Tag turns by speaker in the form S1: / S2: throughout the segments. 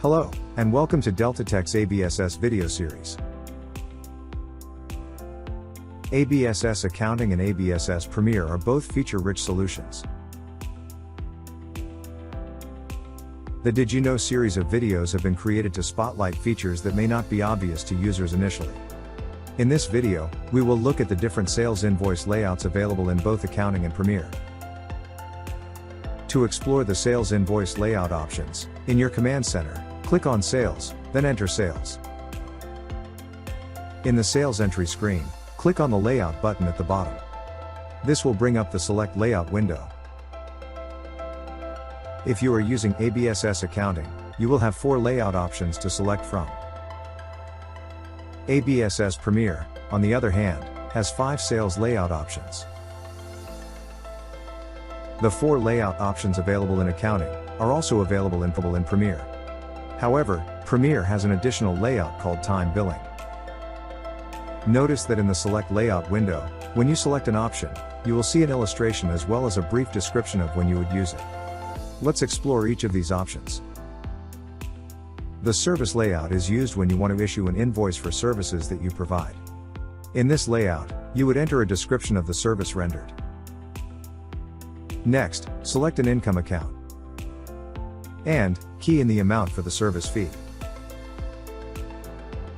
S1: Hello, and welcome to Delta Tech's ABSS video series. ABSS Accounting and ABSS Premier are both feature-rich solutions. The Did You Know series of videos have been created to spotlight features that may not be obvious to users initially. In this video, we will look at the different sales invoice layouts available in both Accounting and Premier. To explore the sales invoice layout options, in your command center, click on Sales, then enter Sales. In the Sales entry screen, click on the Layout button at the bottom. This will bring up the Select Layout window. If you are using ABSS Accounting, you will have 4 layout options to select from. ABSS Premier, on the other hand, has 5 sales layout options. The 4 layout options available in Accounting are also available in Premier. However, Premier has an additional layout called Time Billing. Notice that in the Select Layout window, when you select an option, you will see an illustration as well as a brief description of when you would use it. Let's explore each of these options. The service layout is used when you want to issue an invoice for services that you provide. In this layout, you would enter a description of the service rendered. Next, select an income account. And, key in the amount for the service fee.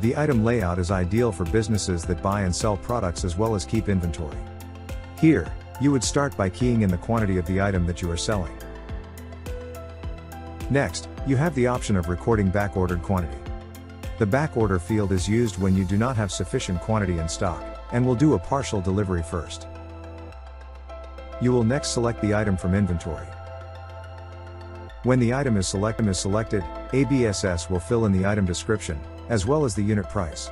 S1: The item layout is ideal for businesses that buy and sell products as well as keep inventory. Here, you would start by keying in the quantity of the item that you are selling. Next, you have the option of recording backordered quantity. The backorder field is used when you do not have sufficient quantity in stock, and will do a partial delivery first. You will next select the item from inventory. When the item is selected, ABSS will fill in the item description, as well as the unit price.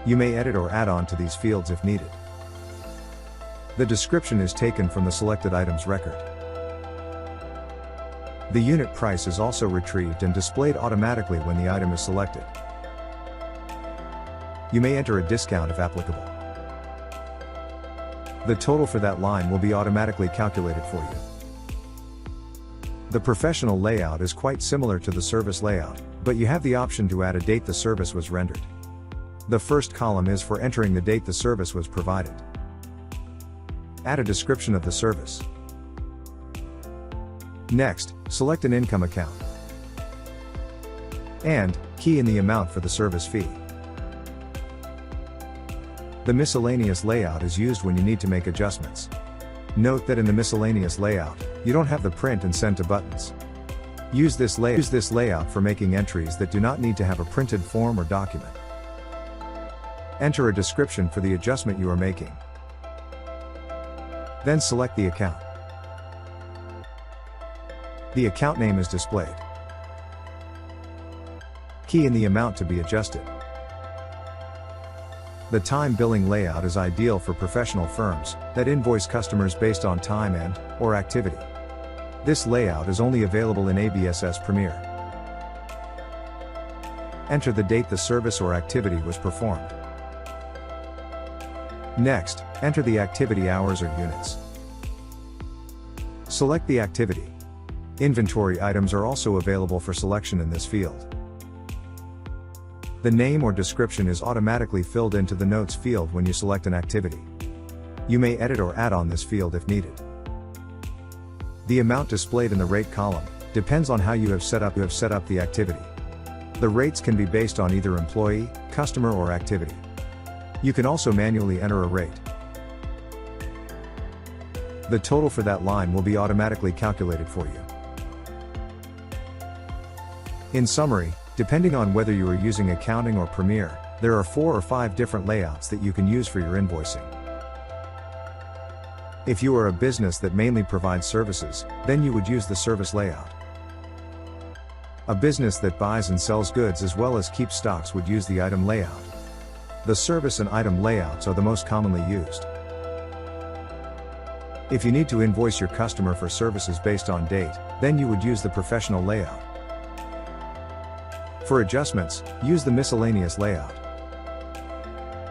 S1: You may edit or add on to these fields if needed. The description is taken from the selected item's record. The unit price is also retrieved and displayed automatically when the item is selected. You may enter a discount if applicable. The total for that line will be automatically calculated for you. The professional layout is quite similar to the service layout, but you have the option to add a date the service was rendered. The first column is for entering the date the service was provided. Add a description of the service. Next, select an income account. And, key in the amount for the service fee. The miscellaneous layout is used when you need to make adjustments. Note that in the miscellaneous layout, you don't have the print and send to buttons. Use this layout for making entries that do not need to have a printed form or document. Enter a description for the adjustment you are making. Then select the account. The account name is displayed. Key in the amount to be adjusted. The time billing layout is ideal for professional firms that invoice customers based on time and/or activity. This layout is only available in ABSS Premier. Enter the date the service or activity was performed. Next, enter the activity hours or units. Select the activity. Inventory items are also available for selection in this field. The name or description is automatically filled into the notes field when you select an activity. You may edit or add on this field if needed. The amount displayed in the rate column depends on how you have set up the activity. The rates can be based on either employee, customer, or activity. You can also manually enter a rate. The total for that line will be automatically calculated for you. In summary, depending on whether you are using Accounting or Premier, there are 4 or 5 different layouts that you can use for your invoicing. If you are a business that mainly provides services, then you would use the service layout. A business that buys and sells goods as well as keeps stocks would use the item layout. The service and item layouts are the most commonly used. If you need to invoice your customer for services based on date, then you would use the professional layout. For adjustments, use the miscellaneous layout.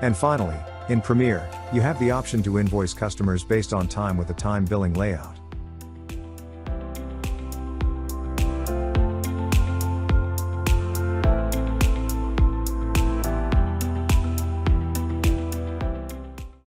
S1: And finally, in Premier, you have the option to invoice customers based on time with a time billing layout.